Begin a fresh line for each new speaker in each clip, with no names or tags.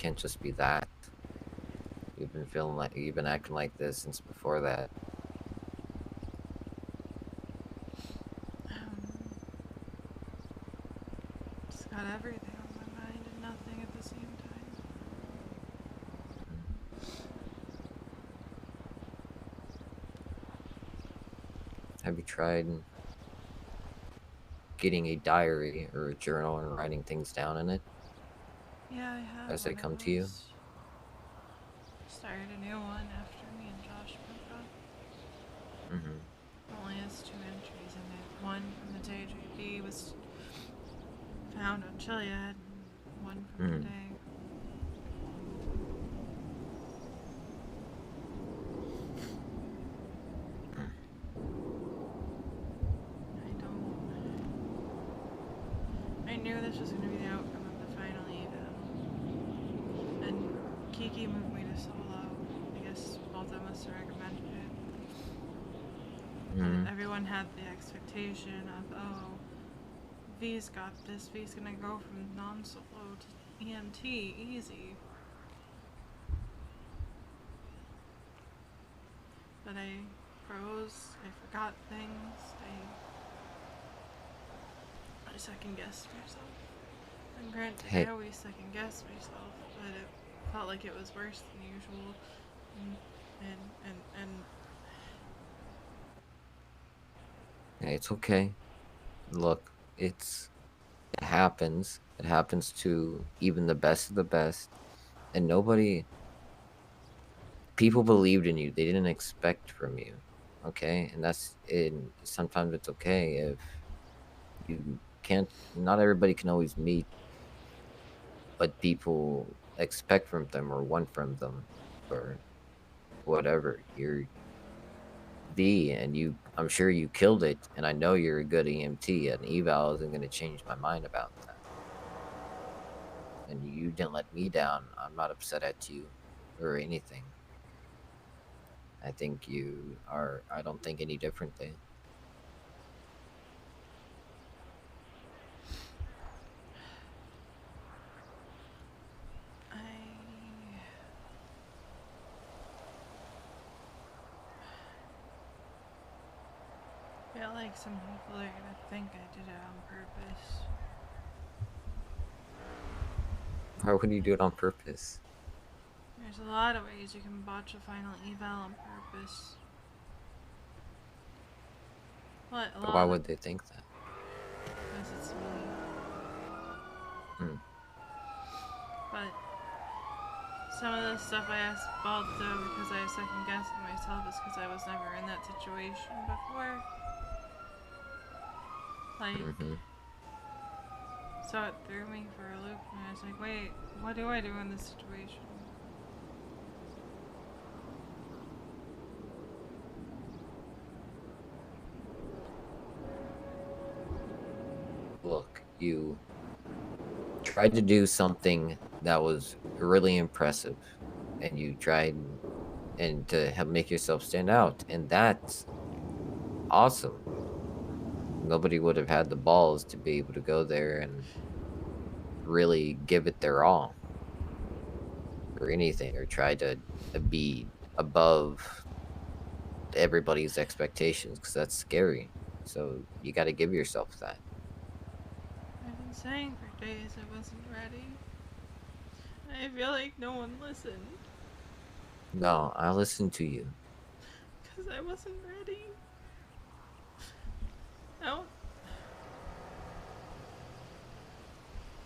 can't just be that. You've been acting like this since before that.
Just got everything on my mind and nothing at the same time.
Have you tried getting a diary or a journal and writing things down in it
Yeah, I have
as they
one
come
of
to you?
those. Started a new one after me and Josh broke up.
Mm-hmm.
Only has 2 entries in it. One from the day JD was found on Chiliad, and one from
Mm-hmm.
today. I knew this was going to be the outcome of the final eval. And Kiki moved me to solo. I guess both of us recommended it.
Mm-hmm.
Everyone had the expectation of, oh, V's got this. V's gonna go from non-solo to EMT easy. But I froze. I forgot things. I second guessed myself. And granted, I
Hey,
always second guess myself, but it felt like it was worse than usual. And and
hey, it's okay. Look, it happens. It happens to even the best of the best, and people believed in you. They didn't expect from you. Okay, and that's it. Sometimes it's okay if you can't. Not everybody can always meet what people expect from them or want from them, or whatever. You're V, and I'm sure you killed it, and I know you're a good EMT. An eval isn't going to change my mind about that. And you didn't let me down. I'm not upset at you or anything. I think you are. I don't think any differently.
I feel like some people are gonna think I did it on purpose.
Why would you do it on purpose?
There's a lot of ways you can botch a final eval on purpose. But a
But why
lot of
would they think that?
because it's me.
Hmm.
But some of the stuff I asked Baldo because I was second guessing myself is because I was never in that situation before. Like,
Mm-hmm.
so it threw me for a loop, and I was like, wait, what do I do in this situation?
Look, you tried to do something that was really impressive, and you tried and to help make yourself stand out, and that's awesome. Nobody would have had the balls to be able to go there and really give it their all or anything, or try to be above everybody's expectations, because that's scary. So you got to give yourself that.
I've been saying for days I wasn't ready. I feel like no one listened
No, I listen to you.
because I wasn't ready. No,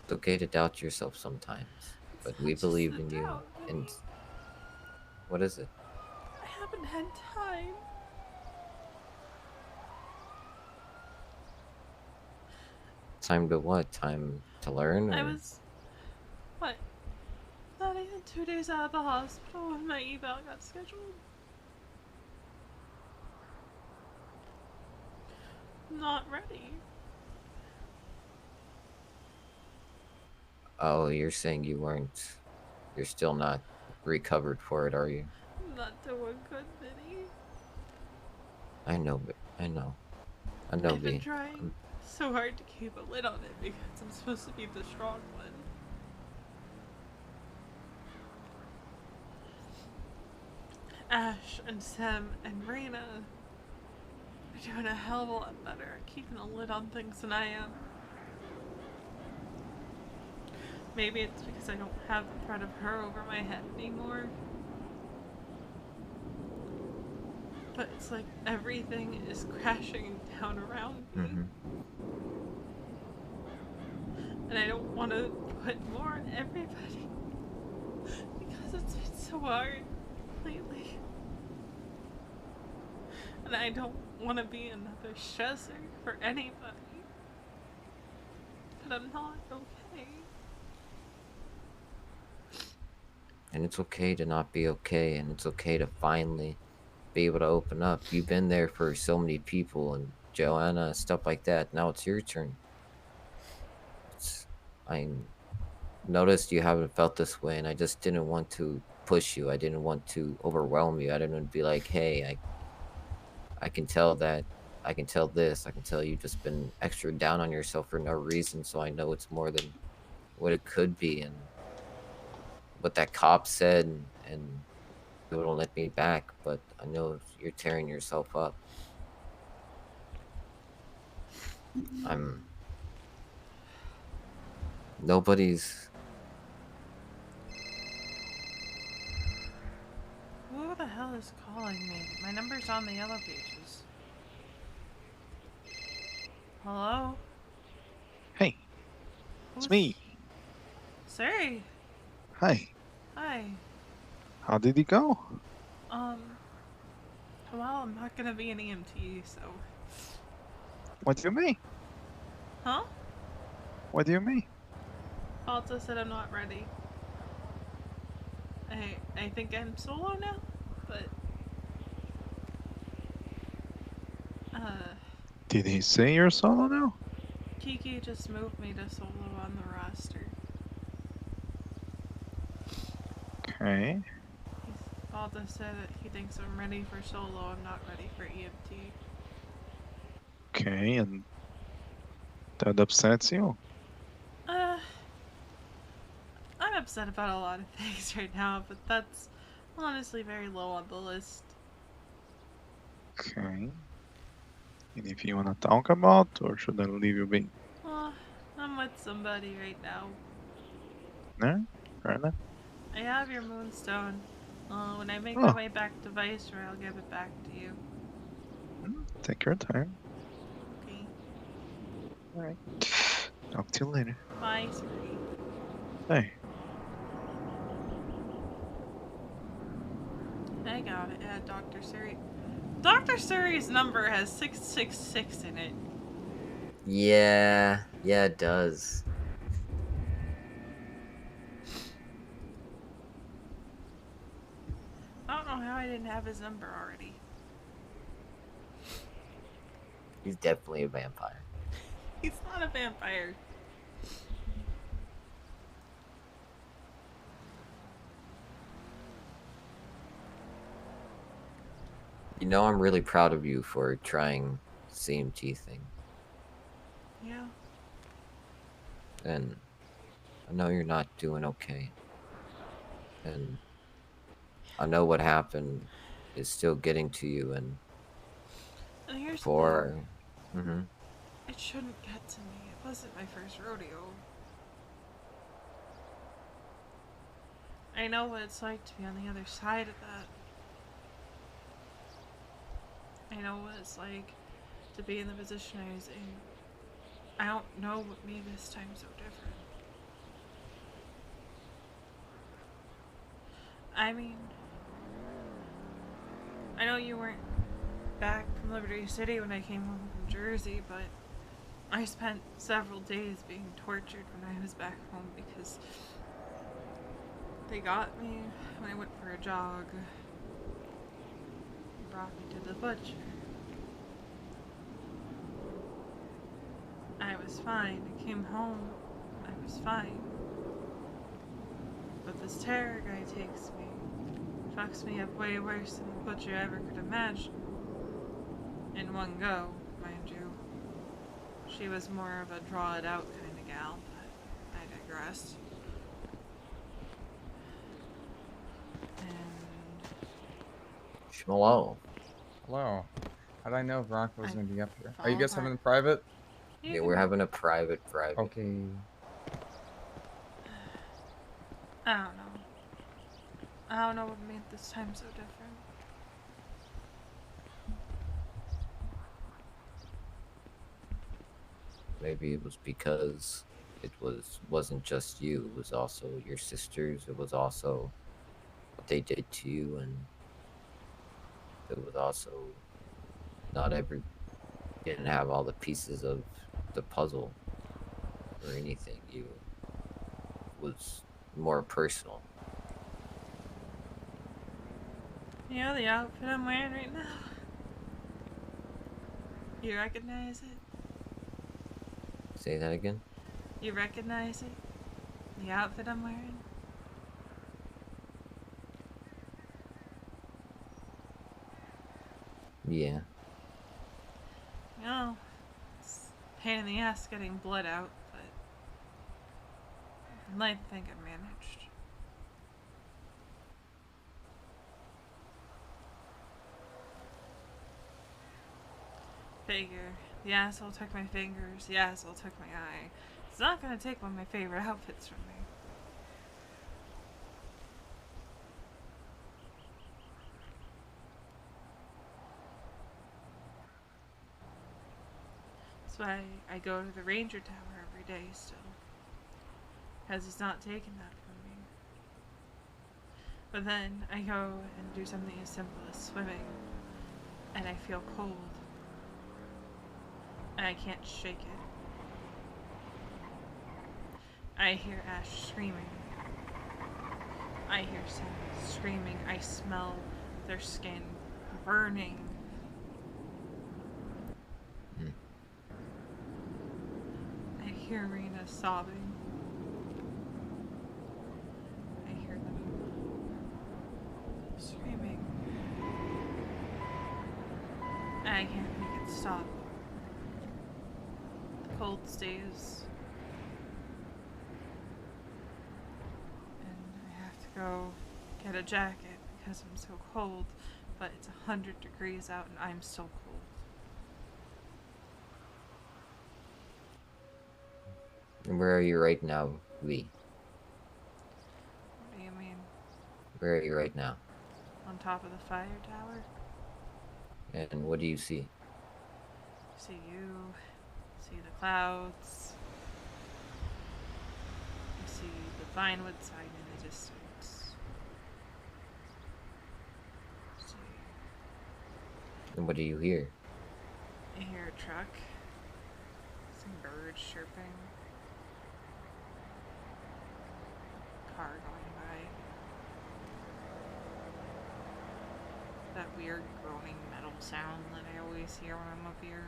It's okay to doubt yourself sometimes,
it's
but we
not just
believe
the
in you.
doubt,
And
Vinny.
what is it?
I haven't had time.
Time to what? Time to learn,
I
or
was, what, not even 2 days out of the hospital when my eval got scheduled. Not ready.
oh, you're saying you weren't? You're still not recovered for it, are you?
I'm not doing good, Vinny.
I know, I know. I know,
I've been
V.
trying so hard to keep a lid on it because I'm supposed to be the strong one. Ash and Sam and Raina are doing a hell of a lot better at keeping a lid on things than I am. Maybe it's because I don't have the threat of her over my head anymore. But it's like everything is crashing down around me.
Mm-hmm.
And I don't want to put more on everybody. Because it's been so hard lately. And I don't want to be another stressor for anybody. But I'm not okay.
And it's okay to not be okay, and it's okay to finally be able to open up. You've been there for so many people, and Joanna, stuff like that. Now it's your turn. I noticed you haven't felt this way, and I just didn't want to push you. I didn't want to overwhelm you. I didn't want to be like, hey, I can tell that. I can tell this. I can tell you've just been extra down on yourself for no reason. So I know it's more than what it could be, and what that cop said, and it wouldn't let me back. But I know you're tearing yourself up. I'm nobody's.
Who the hell is calling me? My number's on the yellow pages. Hello?
Hey, it's
Who's...
me.
Siri?
Hi.
Hi.
How did it go?
Well, I'm not gonna be an EMT, so...
What do you mean?
Huh?
What do you mean?
Alta said I'm not ready. I think I'm solo now, but...
Did he say you're solo now?
Kiki just moved me to solo on the roster.
Okay.
Alta said that he thinks I'm ready for solo, I'm not ready for EMT.
Okay, and that upsets you?
I'm upset about a lot of things right now, but that's honestly very low on the list.
Okay. Anything you wanna talk about, or should I leave you be?
I'm with somebody right now.
Yeah? Fair enough.
I have your moonstone. When I make my
Oh,
way back to Viceroy, I'll give it back to you.
take your time.
Okay.
Alright. Talk to you later.
Bye, Suri.
Hey.
I got it. Yeah, Dr. Suri. Dr. Suri's number has 666 in it.
Yeah, it does.
I don't know how I didn't have his number already.
He's definitely a vampire.
He's not a vampire.
You know, I'm really proud of you for trying CMT thing.
Yeah.
And I know you're not doing okay. And I know what happened is still getting to you, and
And here's the
for
thing. It shouldn't get to me. It wasn't my first rodeo. I know what it's like to be on the other side of that. I know what it's like to be in the position I was in. I don't know what made this time so different. I mean, I know you weren't back from Liberty City when I came home from Jersey, but I spent several days being tortured when I was back home because they got me when I went for a jog. Brought me to the butcher. I was fine. I came home. I was fine. But this terror guy takes me. Fucks me up way worse than the butcher ever could imagine. In one go, mind you. She was more of a draw it out kind of gal, but I digress. And
Hello.
Hello. How did I know Veronica was
I
going to be up here? Are you
fall
guys
apart.
having a private?
Yeah, we're having a private.
Okay.
I don't know. I don't know what made this time so different.
Maybe it was because wasn't just you. It was also your sisters. It was also what they did to you, and it was also not every didn't have all the pieces of the puzzle or anything. You was more personal.
You know the outfit I'm wearing right now? You recognize it?
Say that again.
You recognize it? The outfit I'm wearing?
Yeah.
You know, it's a pain in the ass getting blood out, but I'd like to think I managed. Figure. The asshole took my fingers, the asshole took my eye. It's not gonna take one of my favorite outfits from me. That's why I go to the Ranger Tower every day still. Because he's not taking that from me. But then I go and do something as simple as swimming, and I feel cold. And I can't shake it. I hear Ash screaming. I hear someone screaming. I smell their skin burning.
Hmm.
I hear Rena sobbing. I hear them screaming. And I can't make it stop. The cold stays. And I have to go get a jacket because I'm so cold. But it's 100 degrees out and I'm still cold.
And where are you right now, Lee?
What do you mean?
Where are you right now?
On top of the fire tower?
And what do you see?
See you. See the clouds. You see the Vinewood sign in the distance. See,
And what do you hear?
you hear a truck. Some birds chirping. Car going by. That weird groaning metal sound that I always hear when I'm up here.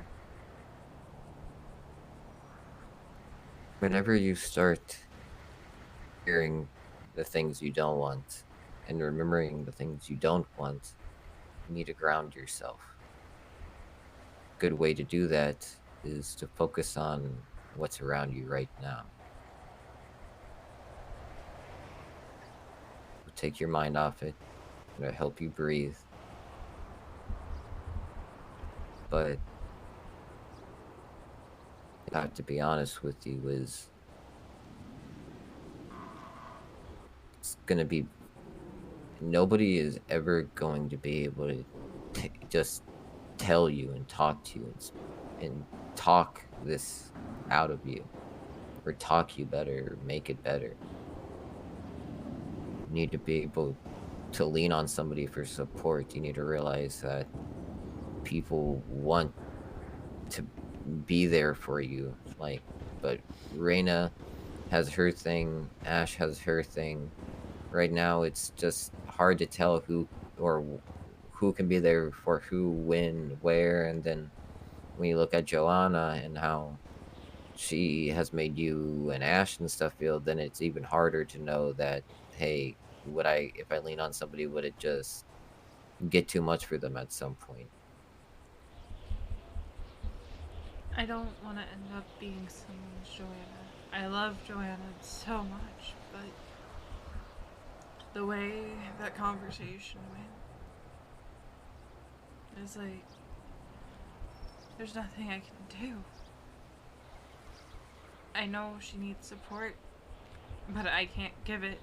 Whenever you start hearing the things you don't want and remembering the things you don't want, you need to ground yourself. A good way to do that is to focus on what's around you right now. Take your mind off it. It'll help you breathe. But I have to be honest with you, is it's gonna be nobody is ever going to be able to just tell you and talk to you and talk this out of you or talk you better or make it better. You need to be able to lean on somebody for support. You need to realize that people want to be there for you. Like, but Reina has her thing, Ash has her thing. Right now, it's just hard to tell who can be there for who, when, where, and then when you look at Joanna and how she has made you and Ash and stuff feel, then it's even harder to know that, hey, if I lean on somebody, would it just get too much for them at some point?
I don't want to end up being someone's Joanna. I love Joanna so much, but the way that conversation went, It's like, there's nothing I can do. I know she needs support, but I can't give it.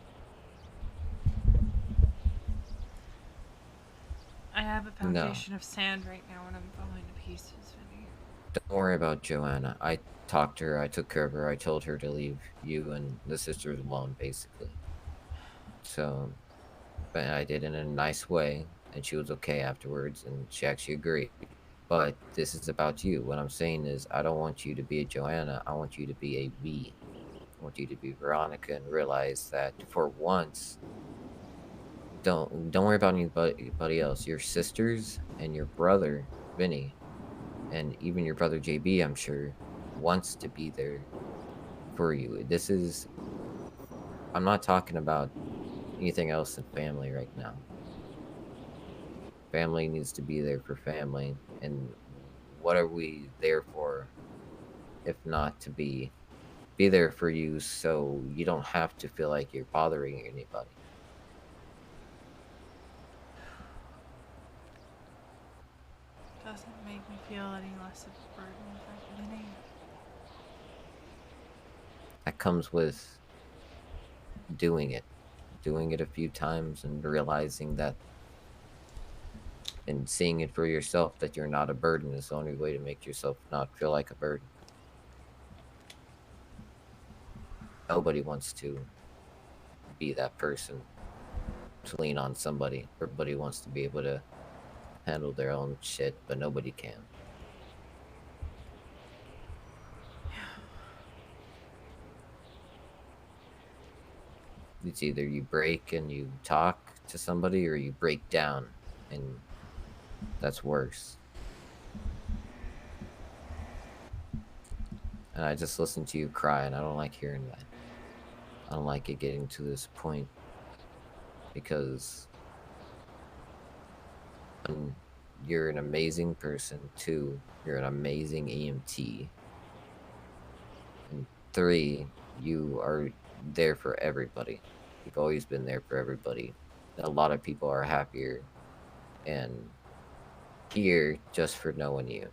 I have a
No,
foundation of sand right now and I'm falling to pieces, Vinny.
don't worry about Joanna. I talked to her, I took care of her, I told her to leave you and the sisters alone, basically. So, but I did it in a nice way, and she was okay afterwards, and she actually agreed. But this is about you. What I'm saying is, I don't want you to be a Joanna. I want you to be a V. I want you to be Veronica and realize that for once, don't worry about anybody else. Your sisters and your brother Vinny, and even your brother JB, I'm sure, wants to be there for you. This is. I'm not talking about anything else than family right now. Family needs to be there for family, and what are we there for if not to be there for you so you don't have to feel like you're bothering anybody.
Doesn't make me feel any less of a burden for Vinny.
That comes with doing it a few times and realizing that and seeing it for yourself that you're not a burden is the only way to make yourself not feel like a burden. Nobody wants to be that person to lean on somebody. Everybody wants to be able to handle their own shit, but nobody can. It's either you break and you talk to somebody or you break down, and that's worse. And I just listened to you cry, and I don't like hearing that. I don't like it getting to this point because one, you're an amazing person. Two, you're an amazing EMT. And three, you are there for everybody. You've always been there for everybody. A lot of people are happier and here just for knowing you.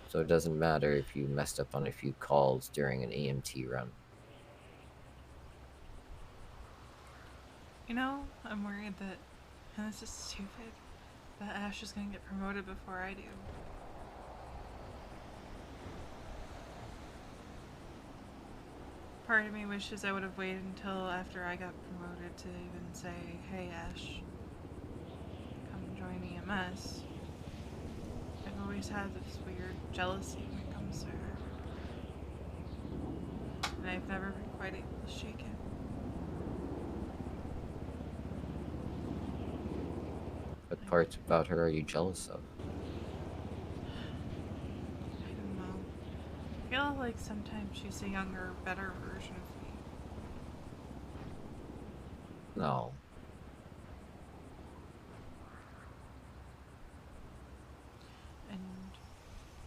So it doesn't matter if you messed up on a few calls during an EMT run.
You know, I'm worried that, and this is stupid, that Ash is gonna get promoted before I do. Part of me wishes I would have waited until after I got promoted to even say, hey Ash, come join EMS. I've always had this weird jealousy when it comes to her. And I've never been quite able to shake it.
What parts about her are you jealous of?
I don't know. I feel like sometimes she's a younger, better version of me.
No.
And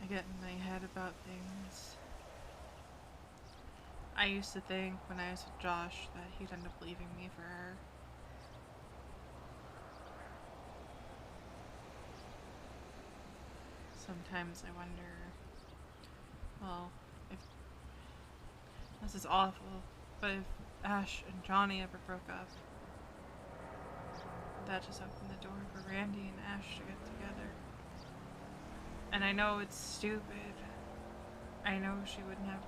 I get in my head about things. I used to think when I was with Josh that he'd end up leaving me for her. Sometimes I wonder, well, if this is awful, but if Ash and Johnny ever broke up, that just opened the door for Randy and Ash to get together. And I know it's stupid. I know she would never.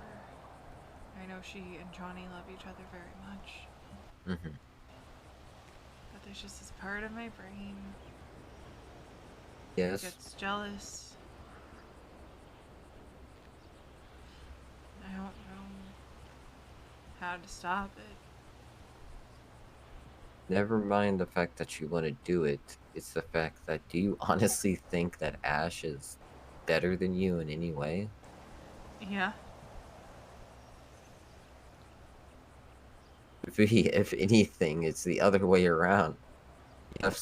I know she and Johnny love each other very much.
Mm-hmm.
But there's just this part of my brain
Yes.
that gets jealous. I don't know how to stop it.
Never mind the fact that you want to do it. It's the fact that do you honestly think that Ash is better than you in any way?
Yeah.
If anything, it's the other way around. You have,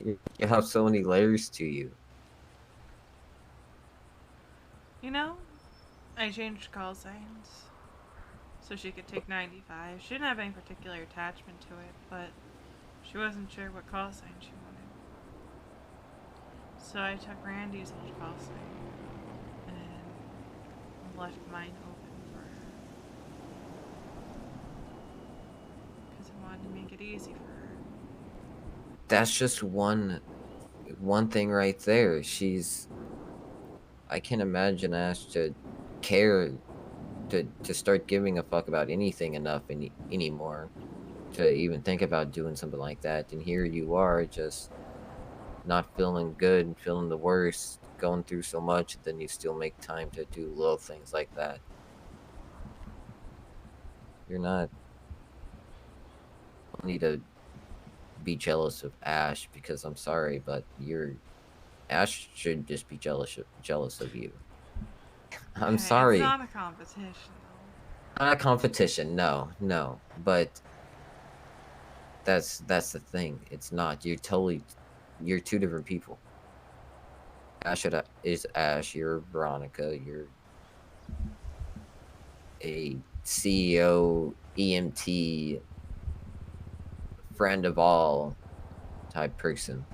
you have so many layers to you.
You know, I changed call signs so she could take 95. She didn't have any particular attachment to it, but She wasn't sure what call sign she wanted. So I took Randy's old call sign and left mine open for her. Because I wanted to make it easy for her.
That's just one thing right there. I can't imagine Ash to care to start giving a fuck about anything enough anymore to even think about doing something like that. And here you are, just not feeling good, feeling the worst, going through so much, then you still make time to do little things like that. You're not need to be jealous of Ash, because I'm sorry, but Ash should just be jealous of you. I'm
Okay, it's
sorry.
not a competition, though.
Not a competition, no. But that's the thing. It's not. You're two different people. Ash is Ash. You're Veronica. You're a CEO, EMT, friend of all type person.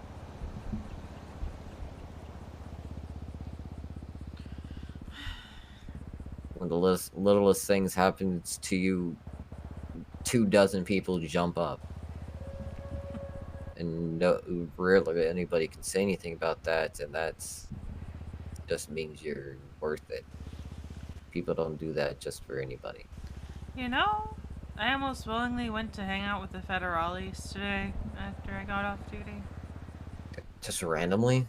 When the littlest things happens to you, 24 people jump up. And rarely anybody can say anything about that, and that's just means you're worth it. People don't do that just for anybody.
You know, I almost willingly went to hang out with the federales today after I got off duty.
Just randomly?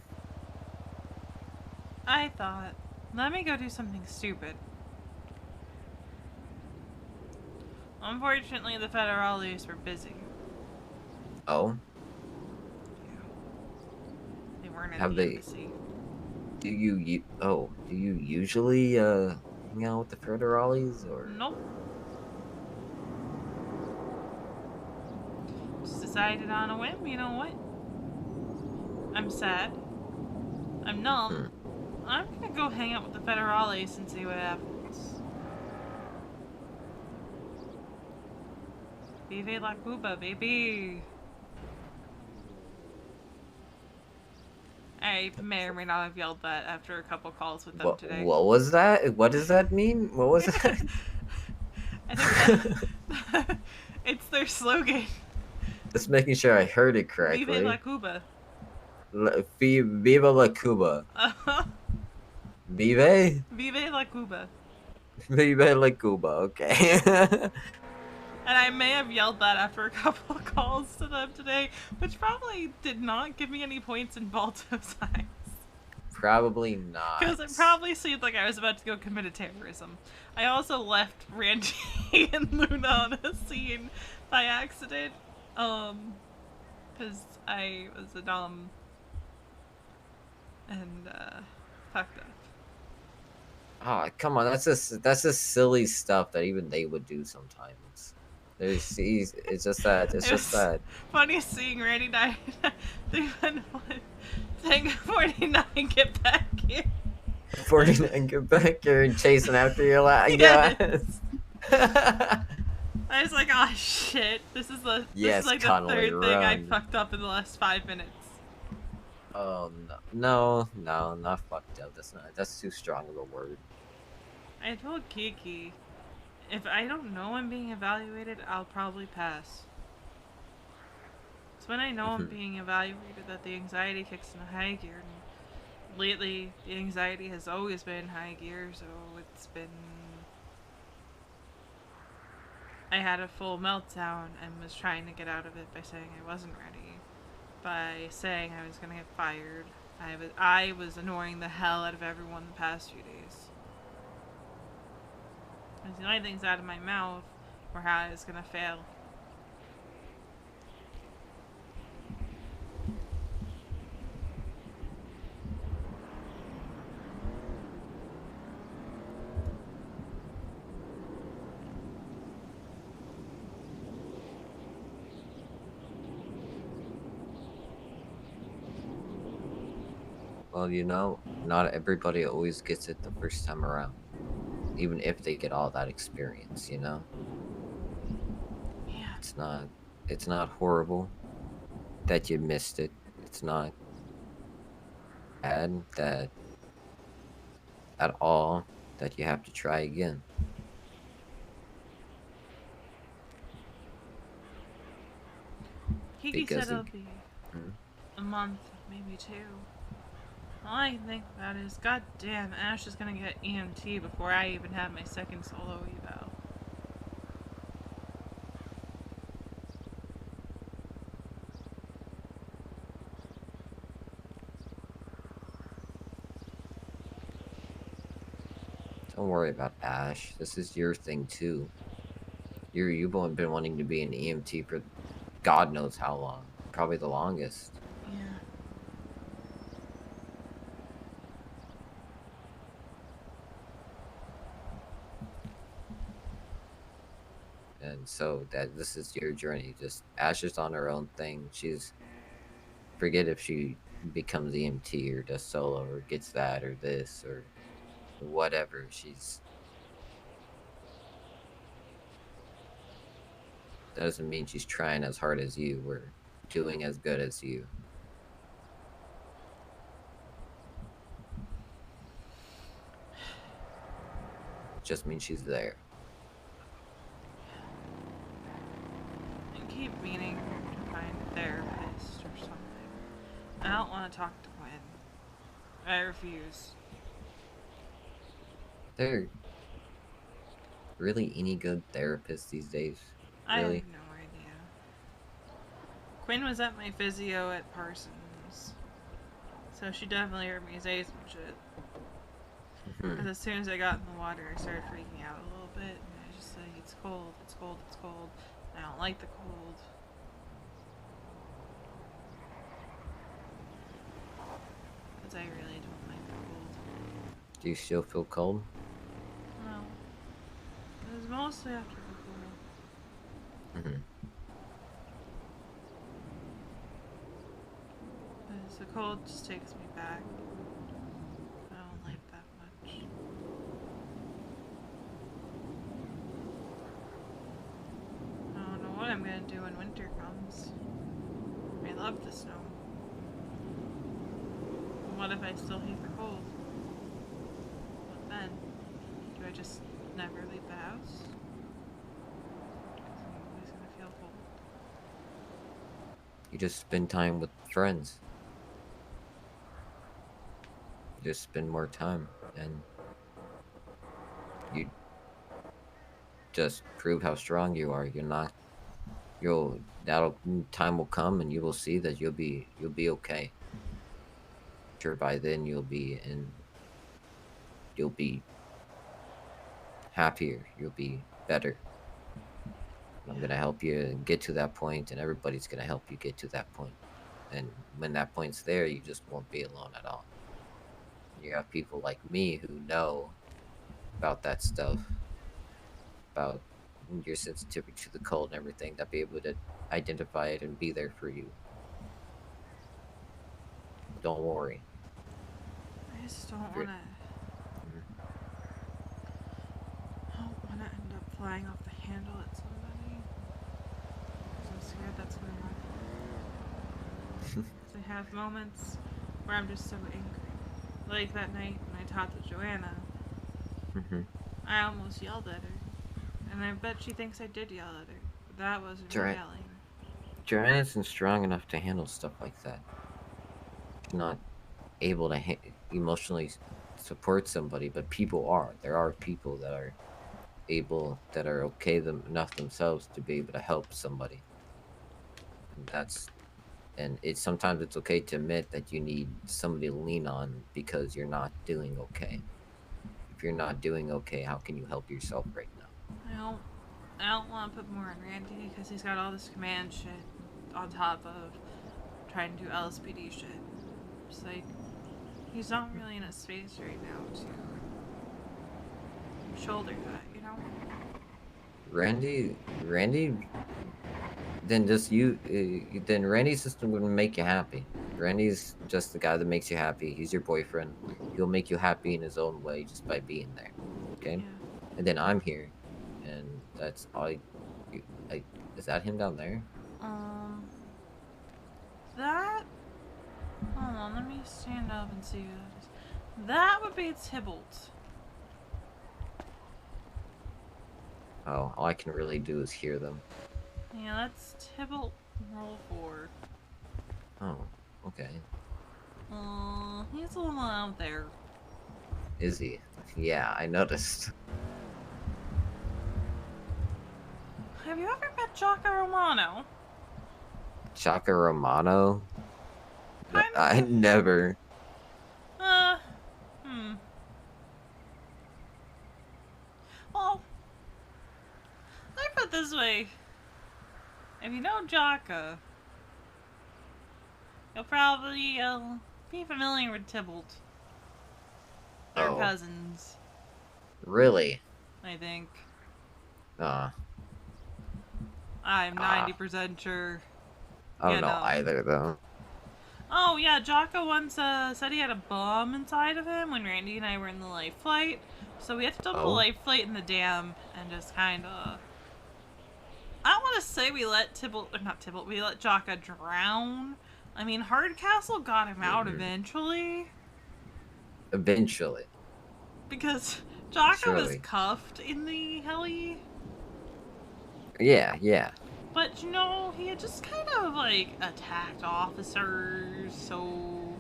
I thought, let me go do something stupid. Unfortunately, the federales were busy.
Oh?
They weren't at
Have
the
they?
embassy.
Do you usually hang out with the federales, or?
Nope. Just decided on a whim, you know what? I'm sad. I'm numb. I'm gonna go hang out with the federales and see what happens. Vive la Cuba, baby! I may or may not have yelled that after a couple calls with them today.
What was that? What does that mean? What was that?
I think that it's their slogan.
Just making sure I heard it correctly.
Vive la Cuba.
Viva la Cuba. Vive?
Vive la Cuba.
Vive la Cuba, okay.
And I may have yelled that after a couple of calls to them today, which probably did not give me any points in Balto's eyes.
Probably not.
Because it probably seemed like I was about to go commit a terrorism. I also left Randy and Luna on a scene by accident. Because I was a dumb and fucked up.
Oh, come on, that's just silly stuff that even they would do sometimes. It's just that.
Funny seeing Randy die. 311 Tango 49, get back here.
49, get back here and chasing after your
Yes. I was like, oh shit, this is like the
Connolly,
third thing I
run.
fucked up in the last 5 minutes.
Oh no, not fucked up. That's too strong of a word.
I told Kiki, if I don't know I'm being evaluated, I'll probably pass. It's when I know I'm being evaluated that the anxiety kicks into high gear. And lately, the anxiety has always been in high gear, so it's been... I had a full meltdown and was trying to get out of it by saying I wasn't ready. By saying I was gonna get fired. I was annoying the hell out of everyone the past few days. Because the only things out of my mouth were how I was gonna fail.
Well, not everybody always gets it the first time around. Even if they get all that experience,
Yeah.
It's not horrible. that you missed it. It's not bad that at all that you have to try again.
Kiki said
Because
it'll be
Mhm.
a month, maybe two. All I can think about is, god damn, Ash is gonna get EMT before I even have my second solo eval.
Don't worry about Ash. This is your thing too. You've only been wanting to be an EMT for God knows how long. Probably the longest.
Yeah.
And so that this is your journey. Just Ash is on her own thing. She's forget if she becomes EMT or does solo or gets that or this or whatever. She's doesn't mean she's trying as hard as you or doing as good as you. Just means she's there.
I keep meaning to find a therapist or something. I don't want to talk to Quinn. I refuse.
There really any good therapists these days?
I have
Really?
no idea. Quinn was at my physio at Parsons, so she definitely heard me say some shit.
Hmm.
Because as soon as I got in the water, I started freaking out a little bit, and I just like, it's cold, it's cold, it's cold. I don't like the cold. Because I really don't like the cold.
Do you still feel cold?
No. It was mostly after the cold.
Hmm.
Because the cold just takes me back. I don't like that much. I don't know what I'm gonna do when winter comes. I love the snow. And what if I still hate the cold? What then? Do I just never leave the house? Because I'm always gonna feel cold.
You just spend time with friends. You just spend more time and you just prove how strong you are. You're not that'll time will come and you will see that you'll be okay. Sure by then you'll be happier, you'll be better. I'm gonna help you get to that point and everybody's gonna help you get to that point. And when that point's there, you just won't be alone at all. You have people like me who know about that stuff, about your sensitivity to the cold and everything, that be able to identify it and be there for you. Don't worry.
I just don't
Good.
wanna. I don't wanna end up flying off the handle at somebody. Because I'm scared that's gonna happen. Because I have moments where I'm just so angry. Like that night when I talked to Joanna,
Mm-hmm.
I almost yelled at her. And I bet she thinks I did yell at her. But that wasn't me
Right.
yelling.
Joanna isn't strong enough to handle stuff like that. She's not able to emotionally support somebody, but people are. There are people that are that are okay enough themselves to be able to help somebody. And it's sometimes it's okay to admit that you need somebody to lean on because you're not doing okay. If you're not doing okay, how can you help yourself right now?
I don't want to put more on Randy because he's got all this command shit on top of trying to do LSPD shit. It's like, he's not really in a space right now to shoulder that, you know?
Randy, then just then Randy's system wouldn't make you happy. Randy's just the guy that makes you happy. He's your boyfriend. He'll make you happy in his own way just by being there. Okay?
Yeah.
And then I'm here, and that's all. Is that him down there?
Um, that... Hold on, let me stand up and see who that is. That would be Tybalt.
Oh, all I can really do is hear them.
Yeah, that's Tybalt roll 4.
Oh, okay.
He's a little out there.
Is he? Yeah, I noticed.
Have you ever met Jocko Romano?
Chaka Romano?
Kind of.
I never.
Well, let me put it this way. If you know Jocko, you'll probably be familiar with Tybalt. They're
Oh.
cousins,
Really?
I think.
Uh,
I'm 90% sure.
I don't
You
know
know.
either, though.
Oh yeah, Jocko once said he had a bomb inside of him when Randy and I were in the life flight. So we had to dump the
Oh.
life flight in the dam and just kind of... I don't want to say we let Tybalt, or not Tybalt, we let Jocko drown. I mean, Hardcastle got him out eventually.
Eventually.
Because Jocko was
Surely.
cuffed in the heli.
Yeah, yeah.
But, you know, he had just kind of, like, attacked officers, so...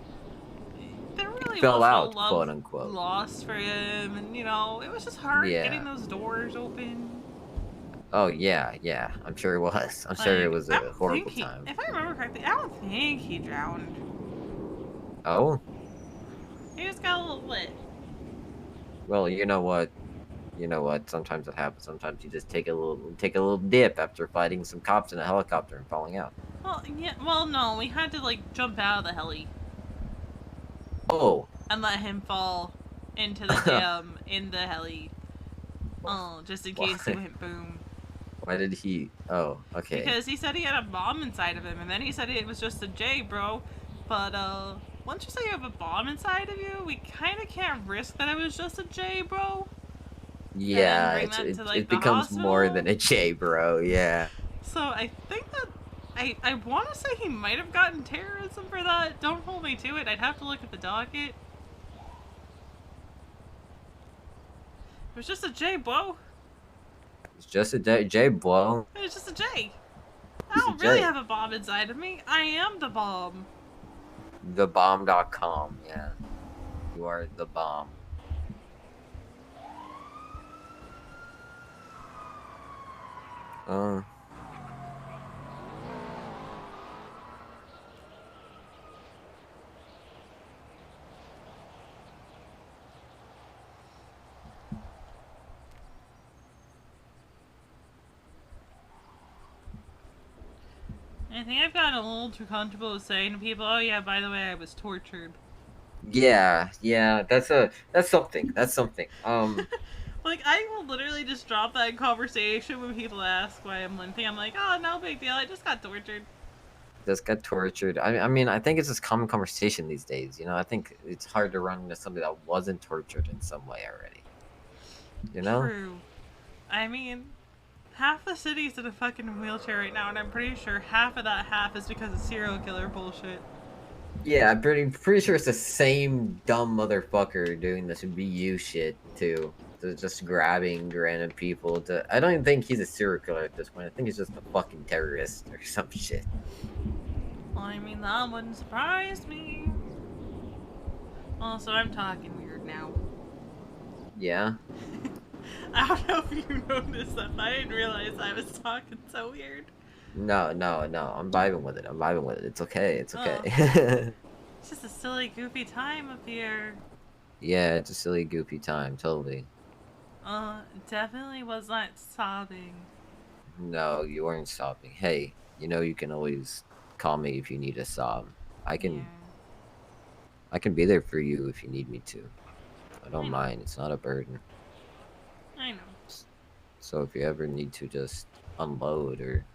There really
Fell
was
out,
no love
quote unquote.
lost for him, and, you know, it was just hard
Yeah.
getting those doors open.
Oh, yeah, yeah. I'm sure it was. I'm sure it was
I
a
don't
horrible
think
time.
if I remember correctly, I don't think he drowned.
Oh?
He just got a little lit.
Well, you know what? You know what? Sometimes it happens. Sometimes you just take a little dip after fighting some cops in a helicopter and falling out.
Well, yeah, well, no, we had to, like, jump out of the heli
Oh.
and let him fall into the dam in the heli. Oh, just in case he
Why?
went boom.
Why did he? Oh, okay.
Because he said he had a bomb inside of him, and then he said it was just a J, bro. But, once you say you have a bomb inside of you, we kind of can't risk that it was just a J, bro.
Yeah,
bring that to, like,
it
the
becomes more
hospital?
than a J, bro. Yeah.
So I think that I want to say he might have gotten terrorism for that. Don't hold me to it. I'd have to look at the docket. It was just a J, bro.
It's just a J, bro.
It was just a J. I
Just a
don't really
J.
have a bomb inside of me. I am the bomb.
Thebomb.com. Yeah. You are the bomb. Uh.
I think I've gotten a little too comfortable with saying to people, oh yeah, by the way, I was tortured.
Yeah, yeah. That's something. That's something.
Like, I will literally just drop that in conversation when people ask why I'm limping. I'm like, oh, no big deal. I just got tortured.
Just got tortured. I mean, I think it's just common conversation these days. You know, I think it's hard to run into somebody that wasn't tortured in some way already. You know?
True. I mean, half the city's in a fucking wheelchair right now, and I'm pretty sure half of that half is because of serial killer bullshit.
Yeah, I'm pretty sure it's the same dumb motherfucker doing this BU shit too. Just grabbing random people. I don't even think he's a serial killer at this point. I think he's just a fucking terrorist or some shit.
Well, I mean, that wouldn't surprise me. Also, I'm talking weird now.
Yeah.
I don't know if you noticed that. I didn't realize I was talking so weird.
No. I'm vibing with it. It's okay. It's okay.
It's just a silly, goofy time up here.
Yeah, it's a silly, goofy time. Totally.
Definitely was not sobbing.
No, you weren't sobbing. Hey, you know you can always call me if you need a sob. I can be there for you if you need me to. I don't mind. It's not a burden.
I know.
So if you ever need to just unload or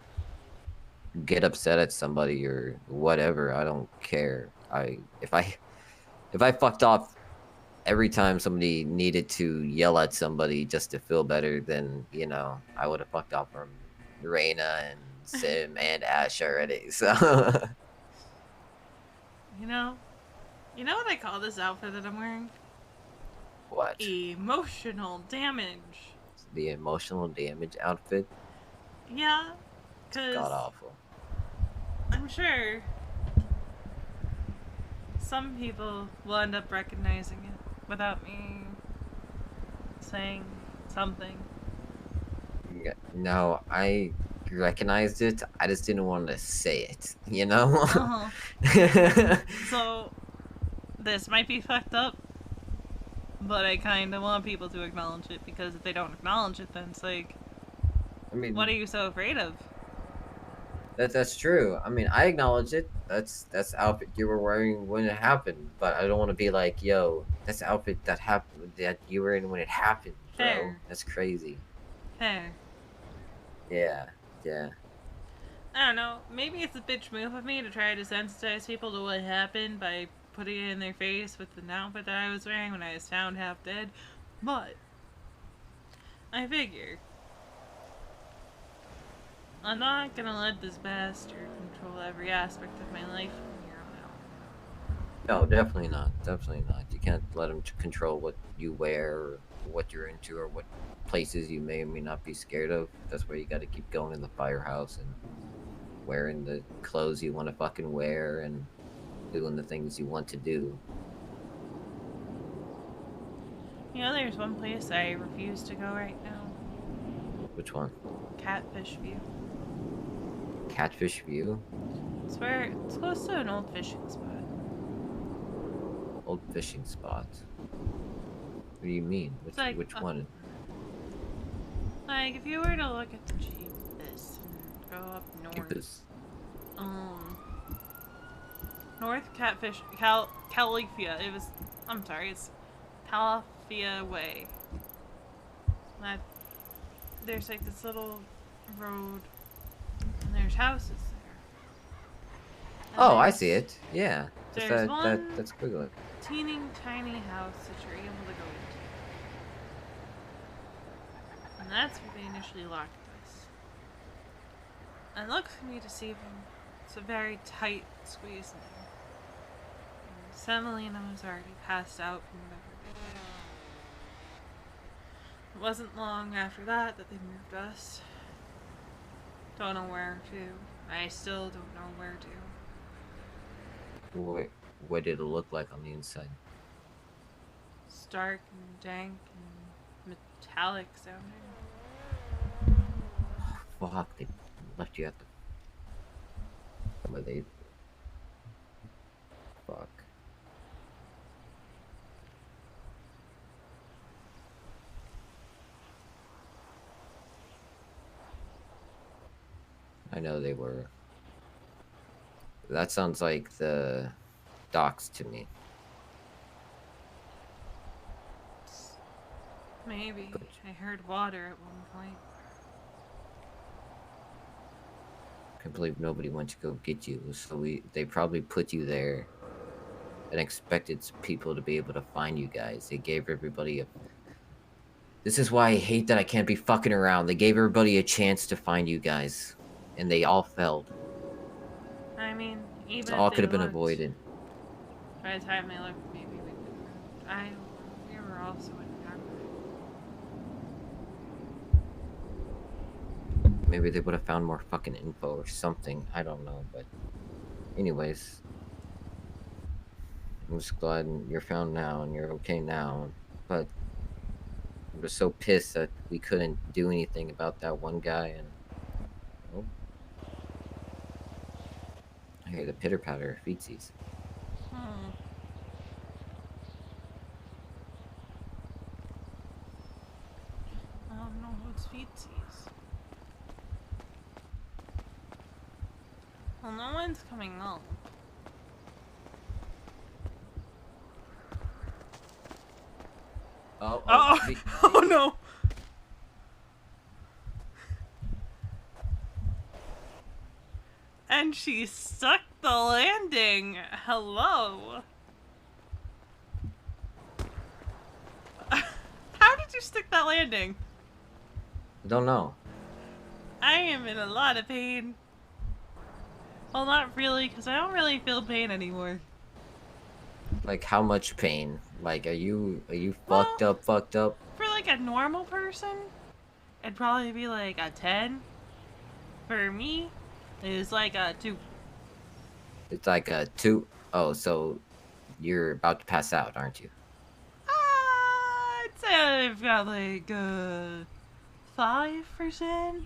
get upset at somebody or whatever, I don't care. If I fucked off every time somebody needed to yell at somebody just to feel better, then, you know, I would have fucked off from Reina and Sim and Ash already. So
You know? You know what I call this outfit that I'm wearing?
What?
Emotional damage.
The emotional damage outfit?
Yeah,
It's
because
god awful.
I'm sure some people will end up recognizing it without me saying something.
No, I recognized it. I just didn't want to say it, you know?
Uh-huh. So, this might be fucked up, but I kind of want people to acknowledge it, because if they don't acknowledge it, then it's like,
I mean,
what are you so afraid of?
that's true. I mean, I acknowledge it. That's the outfit you were wearing when it happened. But I don't want to be like, yo, that's the outfit that happened that you were in when it happened, bro.
Fair.
That's crazy.
Fair.
Yeah, yeah.
I don't know. Maybe it's a bitch move of me to try to sensitize people to what happened by putting it in their face with the outfit that I was wearing when I was found half dead. But I figure I'm not gonna let this bastard control every aspect of my life from here on out.
No, definitely not. Definitely not. You can't let him control what you wear, or what you're into, or what places you may or may not be scared of. That's where you got to keep going in the firehouse and wearing the clothes you want to fucking wear and doing the things you want to do.
You know, there's one place I refuse to go right now.
Which one?
Catfish View.
Catfish View?
It's close to an old fishing spot.
Old fishing spot. What do you mean?
Like,
Which one?
Like, if you were to look at the GPS and go up north,
Campus.
North Catfish, Califia. It's Califia Way. That, there's like this little road, and there's houses there. And
Oh, I see it. Yeah. Just
there's one
that's squiggly.
teeny tiny house that you're able to go into. And that's where they initially locked us. And look for me deceiving. It's a very tight squeeze in there. And Semolina was already passed out from whatever they did. It wasn't long after that they moved us. Don't know where to. I still don't know where to.
What did it look like on the inside?
It's dark and dank and metallic sounding.
Fuck, they left you at the... Where they... Fuck. I know they were. That sounds like the docks to me.
Maybe.
But-
I heard water at one point.
I can't believe nobody went to go get you. So they probably put you there and expected people to be able to find you guys. They gave everybody a... This is why I hate that I can't be fucking around. They gave everybody a chance to find you guys, and they all failed.
I mean, even
So
if
all
they
could have been
looked,
avoided.
by the time they looked, maybe we would have. We were also in dark.
Maybe they would have found more fucking info or something. I don't know, but... Anyways. I'm just glad you're found now and you're okay now. But... I'm just so pissed that we couldn't do anything about that one guy and... Oh. I hear the pitter-patter of feetsies.
I don't know who's feetsies. Well, no one's coming home.
Oh,
Oh, oh no! And she stuck the landing. Hello. How did you stick that landing?
Don't know.
I am in a lot of pain. Well, not really, because I don't really feel pain anymore.
Like how much pain? Like are you
Well,
fucked up? Fucked up?
for like a normal person, it'd probably be like a 10. For me, it's like a 2.
It's like a 2. Oh, so you're about to pass out, aren't you?
I'd say I've got like a 5%.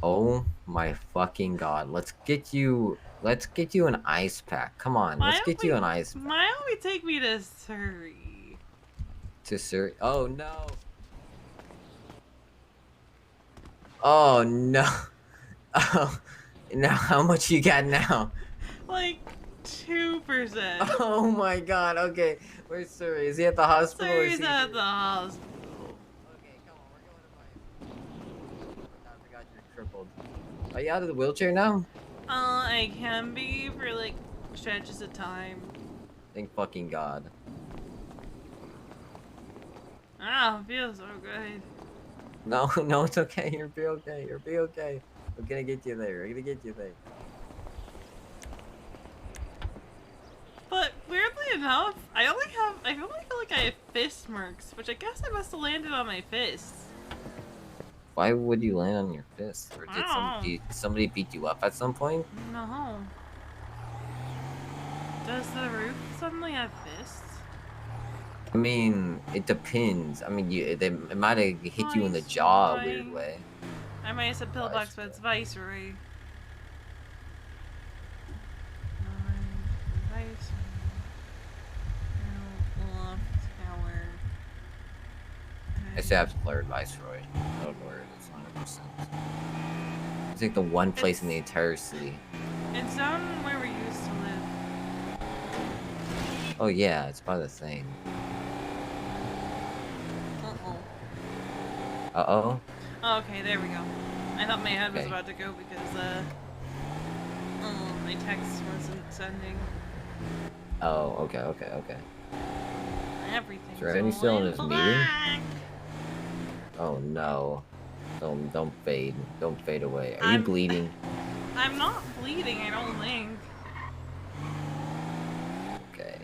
Oh my fucking god. Let's get you an ice pack. Come on, let's get you an ice pack.
Why don't we take me to Surrey?
To Sir. Oh no. Oh no. Oh, now how much you got now?
Like 2%.
Oh my god. Okay, where's Sir? Is he at the hospital? Or is
Surrey's
he
at
here?
the hospital.
Okay, come on, we're going to fight. I forgot you're crippled. Are you out of the wheelchair now?
I can be for like stretches of time.
Thank fucking god.
Ah, feels so good.
No, no, it's okay. You'll be okay. You'll be okay. We're gonna get you there. We're gonna get you there.
But weirdly enough, I feel like I have fist marks, which I guess I must have landed on my fists.
Why would you land on your fist? Or did
I don't know.
somebody beat you up at some point?
No. Does the roof suddenly have fists?
I mean, it depends. I mean, it might have hit you in the jaw a weird way.
I might have said pillbox, but it's Viceroy.
I still have to learn Viceroy. I don't know where it is 100%. It's like the one place in the entire city.
It's down where we used to live.
Oh yeah, it's by the thing.
Uh-oh.
Uh-oh?
Oh, okay, there we go. I thought my head was
Okay.
about to go because, my text wasn't sending.
Oh, okay, okay, okay.
Everything's
Is Randy still in his
going
meeting?
black.
Oh no. Don't fade. Don't fade away. Are you
I'm-
bleeding?
I'm not bleeding, I don't think.
Okay.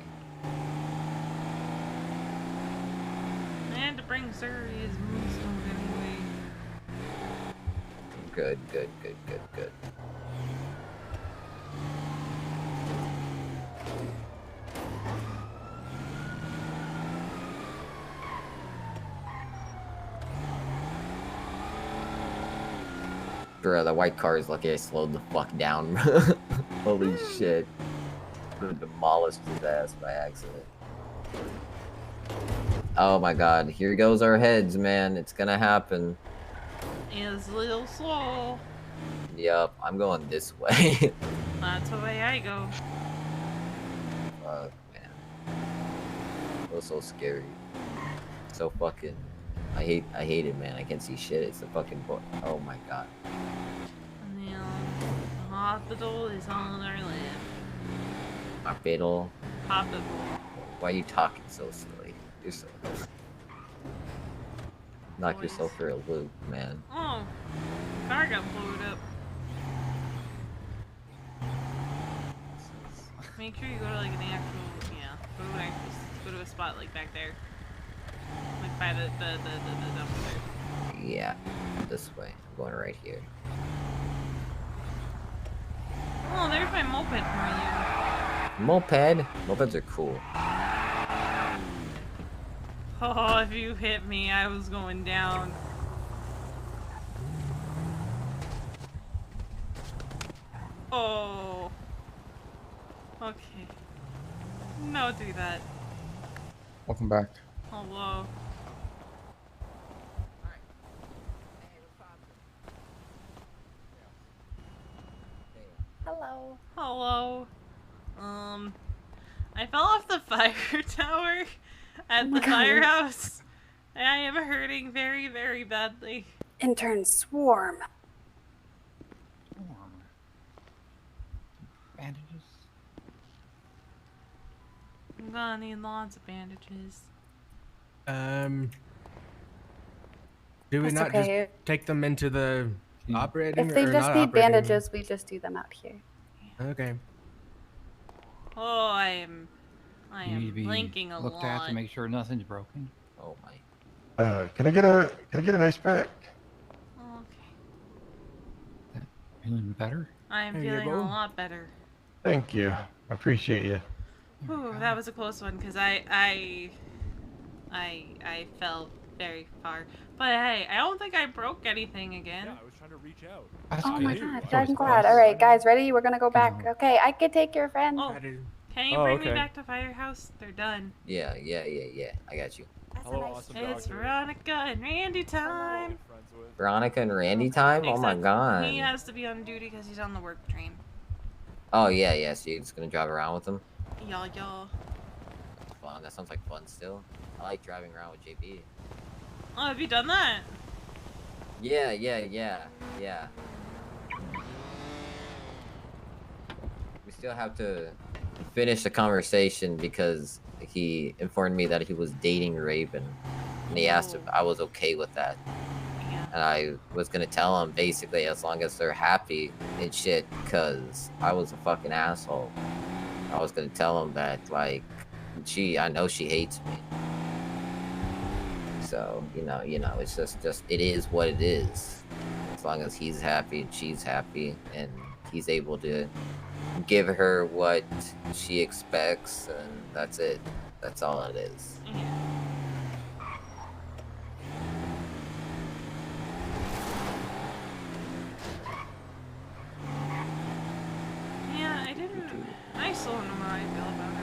I had to bring Surrey's moonstone anyway.
Good, good, good, good, good. Bro, the white car is lucky I slowed the fuck down. Holy shit. Could've demolished his ass by accident. Oh my god, here goes our heads, man. It's gonna happen.
It's a little slow.
Yup, I'm going this way.
That's the way I go.
Fuck, man. It was so scary. So fucking... I hate it, man. I can't see shit. It's the fucking... Oh my god.
And then the hospital is on our left.
Hospital.
Hospital.
Why are you talking so silly? You're so... Knock yourself for a loop, man.
Oh, the car got blowed up. Make sure you go to like an actual, go to a spot like back there. Like by the dumpster.
Yeah, this way. I'm going right here.
Oh, there's my moped for you.
Moped? Mopeds are cool.
Oh, if you hit me, I was going down. Oh. Okay. No, do that.
Welcome back.
Hello.
Hello.
Hello. I fell off the fire tower at the firehouse. I am hurting very, very badly.
Intern swarm.
Bandages?
I'm gonna need lots of bandages.
Do we
That's
not
okay.
just take them into the operating
If they
or
just
not
need
operating room?
bandages, we just do them out here.
Okay.
Oh, I am
You need to be
blinking a
looked
lot.
at to make sure nothing's broken.
Oh my.
Can I get an ice pack?
Okay.
Feeling better?
I am
There you
feeling
go.
a lot better.
Thank you. I appreciate you.
Whew, that was a close one because I fell very far. But hey, I don't think I broke anything again.
Yeah, I was trying to reach out.
That's
Oh
good.
my
do.
god,
That was
I'm glad.
close.
All right, guys, ready? We're gonna go back.
Oh.
Okay, I could take your friend.
Oh,
That is-
can you
Oh,
bring me
okay.
back to Firehouse? They're done.
Yeah. I got you.
That's
Hello,
a nice
awesome
It's
doctor.
Veronica and Randy time.
Friends with.
Veronica and Randy time? Oh my
Except
god.
He has to be on duty because he's on the work train.
Oh yeah. So you're just gonna drive around with them?
Y'all.
Fun. That sounds like fun still. I like driving around with JB.
Oh, have you done that?
Yeah. We still have to finish the conversation because he informed me that he was dating Raven. And he asked if I was okay with that.
Yeah.
And I was gonna tell him basically as long as they're happy and shit, because I was a fucking asshole. I was gonna tell him that, like, I know she hates me. So, you know, it's just, it is what it is. As long as he's happy and she's happy and he's able to give her what she expects, and that's it. That's all it is.
Yeah. Yeah, I still don't know how I feel about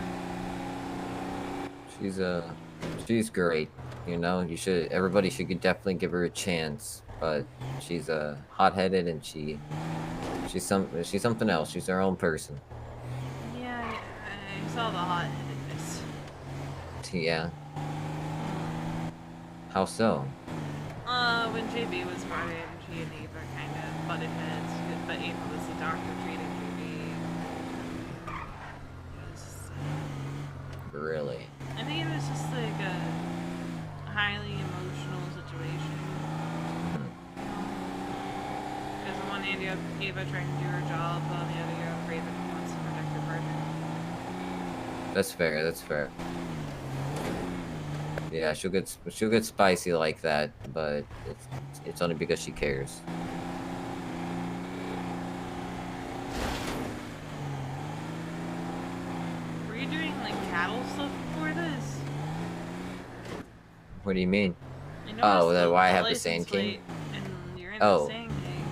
her.
She's great. You know, everybody should definitely give her a chance. But she's hot-headed and she's something else. She's her own person.
Yeah, I saw the hot-headedness.
Yeah. How so?
When JB was brought in, she and Ava kind of butted heads, but Ava was the doctor treating JB.
Really?
I think it was just like a highly emotional situation. Because on one hand you have Ava trying to do her job, on the other you have Raven who wants to protect her partner.
That's fair. Yeah, she'll get spicy like that, but it's only because she cares.
Were you doing like cattle stuff before this?
What do you mean?
I
Oh,
noticed
that why I have the
license
Sand King?
plate, and you're in
Oh.
the Sand King.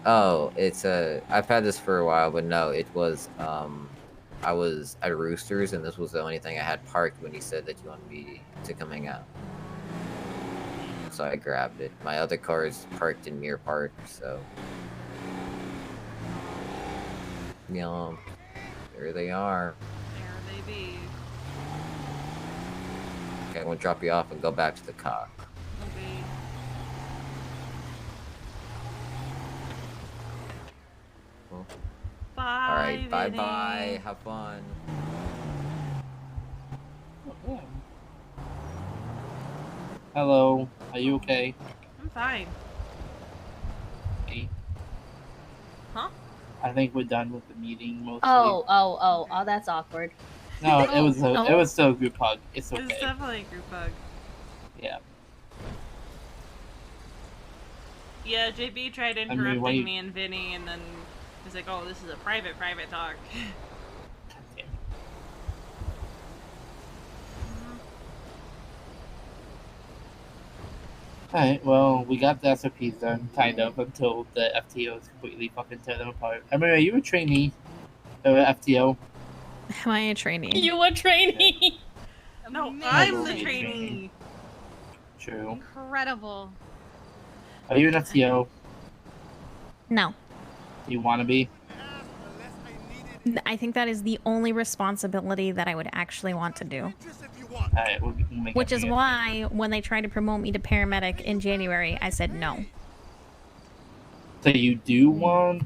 Oh, it's I've had this for a while, but no, it was I was at Roosters, and this was the only thing I had parked when he said that you wanted me to come hang out. So I grabbed it. My other car is parked in Mirror Park, so yeah, there they are.
There they be.
Okay, I'm gonna drop you off and go back to the car.
Okay.
Cool.
Bye.
All right, bye
Vinny.
bye. Have fun.
Hello, are you okay?
I'm fine.
Hey,
Huh?
I think we're done with the meeting mostly.
Oh, that's awkward.
No, it was
No.
it was still a group hug. It's
It's
okay.
definitely a group hug.
Yeah.
Yeah, JB tried
mean,
interrupting
why you-
me and Vinny, and then he's like, "Oh, this is a private talk."
Damn. Alright, well, we got the SOPs done, kind of, until the FTOs completely fucking tear them apart. I mean, are you a trainee of FTO?
Am I a trainee?
You a trainee?
No,
Amazing.
I'm the
Amazing.
trainee.
True.
Incredible.
Are you an FTO?
No.
Do you want to be?
I think that is the only responsibility that I would actually want to do.
Alright, we'll make
Which
it
is
happen.
why, when they tried to promote me to paramedic in January, I said no.
So you do want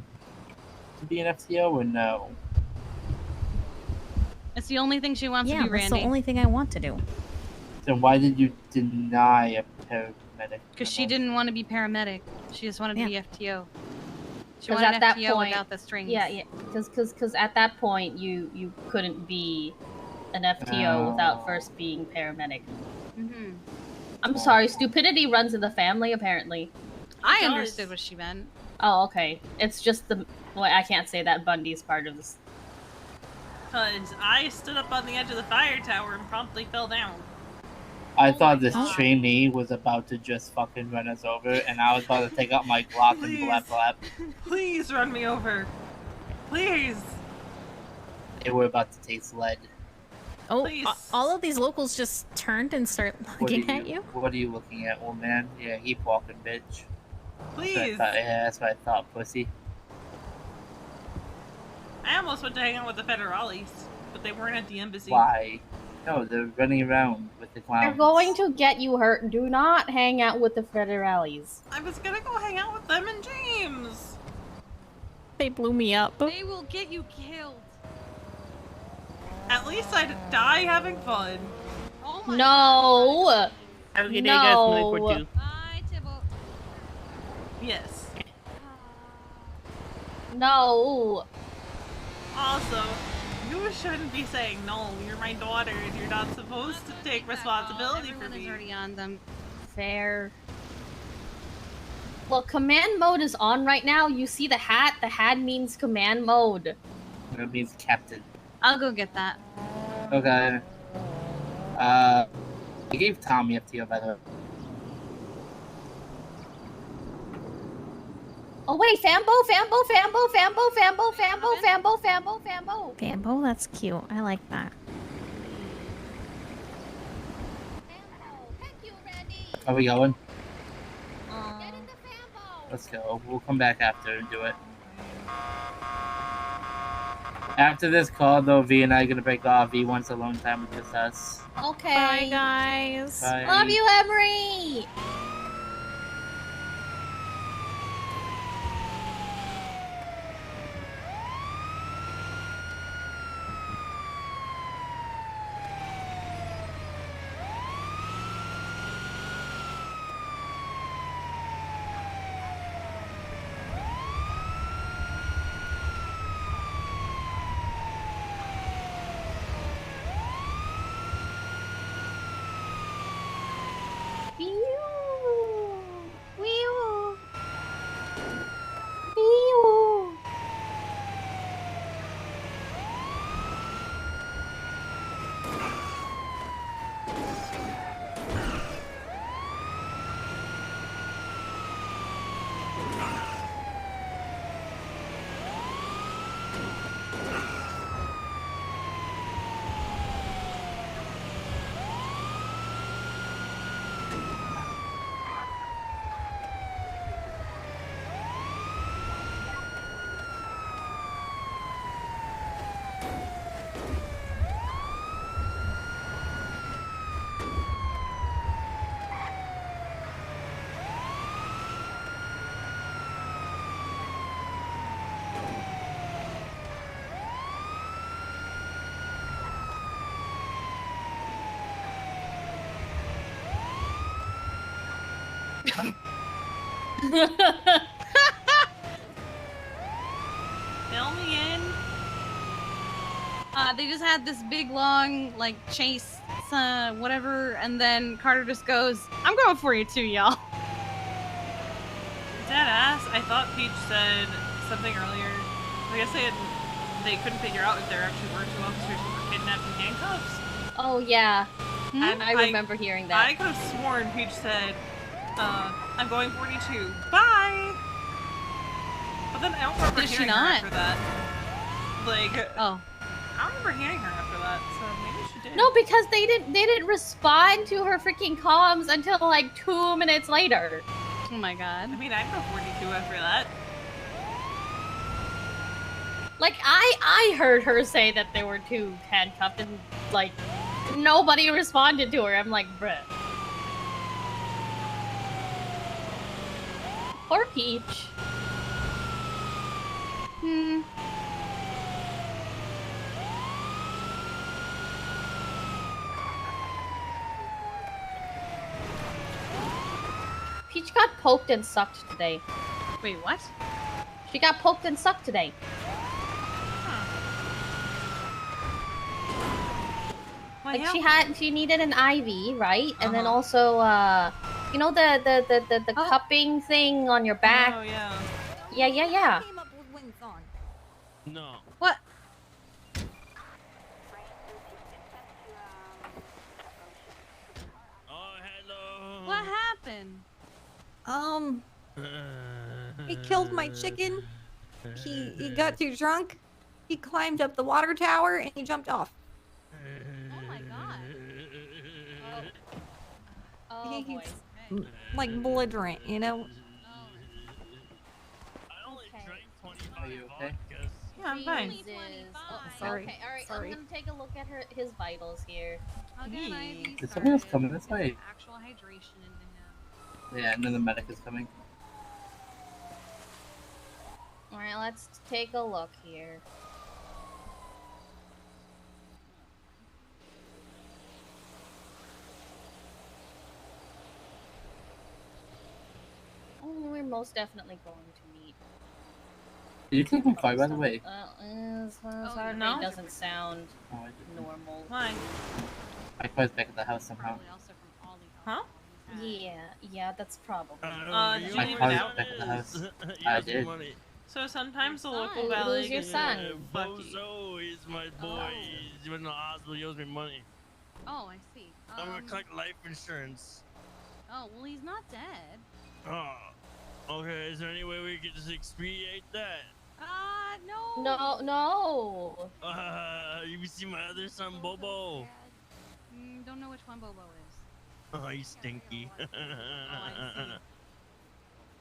to be an FTO or no?
It's the only thing she wants
Yeah,
to do,
that's
Randy.
the only thing I want to do.
Then why did you deny a paramedic?
Because she didn't want to be paramedic. She just wanted to
Yeah.
be FTO. She
Because
wanted
at that
FTO
point,
without the strings.
yeah, because at that point you couldn't be an FTO without first being paramedic.
Mm-hmm.
I'm sorry, stupidity runs in the family apparently.
I
does.
understood what she meant.
Oh, okay. It's just the well, I can't say that Bundy's part of this.
Cause I stood up on the edge of the fire tower and promptly fell down.
I thought this trainee was about to just fucking run us over, and I was about to take out my Glock and blap blap.
Please run me over. Please.
They were about to taste lead.
Oh,
Please.
all of these locals just turned and start looking at you.
What are you looking at, old man? Yeah, keep walking, bitch.
Please.
That's what I thought, pussy.
I almost went to hang out with the federales, but they weren't at the embassy.
Why? No, they're running around with the clowns.
They're going to get you hurt. Do not hang out with the federales.
I was gonna go hang out with them and James.
They blew me up.
They will get you killed.
At least I'd die having fun.
Oh my
No.
Have a good
day, guys. No.
God. Bye, Tibble.
Yes.
No.
Also, you shouldn't be saying no. You're my daughter, and you're not supposed to take responsibility for
Everyone is
me.
already on them.
Fair. Well, command mode is on right now. You see the hat? The hat means command mode.
That means captain.
I'll go get that.
Okay. I gave Tommy FTO, by the way.
Oh wait, Fambo. Fambo, that's cute. I like that.
Are we going? Let's go. We'll come back after and do it. After this call, though, V and I are gonna break off. V wants alone time with just us.
Okay.
Bye, guys.
Bye.
Love you, Emery.
Fill me in.
They just had this big long like chase, whatever, and then Carter just goes, "I'm going for you too, y'all."
Deadass. I thought Peach said something earlier. I guess they couldn't figure out if there actually were two officers who were kidnapped in handcuffs.
Oh yeah.
And
I remember hearing that.
I could have sworn Peach said, I'm going 42. Bye! But then I don't remember
Did she
hearing her
not?
after that. Like,
Oh.
I don't remember hearing her after that, so maybe she did.
No, because they didn't respond to her freaking comms until like 2 minutes later.
Oh my god.
I mean, I'd go 42 after that.
Like I heard her say that there were two handcuffed and like nobody responded to her. I'm like, bruh. Poor Peach. Peach got poked and sucked today.
Wait, what?
She got poked and sucked today.
Well,
Like she needed an IV, right? And then also you know the cupping thing on your back.
Oh yeah.
Yeah.
No.
What?
Oh, hello.
What happened?
He killed my chicken. He got too drunk. He climbed up the water tower and he jumped off.
Oh my god. Oh boy.
He's like belligerent, you know?
Are you okay?
Yeah, I'm fine.
Jesus. Oh,
Sorry.
Okay, alright,
Sorry.
I'm gonna take a look at his vitals here.
I'll get an IV.
Is somebody else coming this way?
Actual hydration into him.
Yeah, and then the medic is coming.
Alright, let's take a look here. Oh, we're most definitely going to meet.
Did you take my car, by the way?
Sorry,
no?
it doesn't sound
Oh, I didn't.
normal.
Why?
My car's back at the house somehow.
Probably also from all the
Huh?
Yeah, that's probably.
Did you
My
leave it
car's
out?
back at the house. I did.
So sometimes the
Your
local
son.
valet
Who's your
gets
son?
fucky.
Bozo is my boy. He's in the hospital. He owes me money.
Oh, I see.
I'm gonna collect life insurance.
Oh, well, he's not dead.
Oh, okay. Is there any way we could just expedite that?
No.
No.
You see my other son, Bobo?
Don't know which one Bobo is.
Oh, he's stinky.
I see.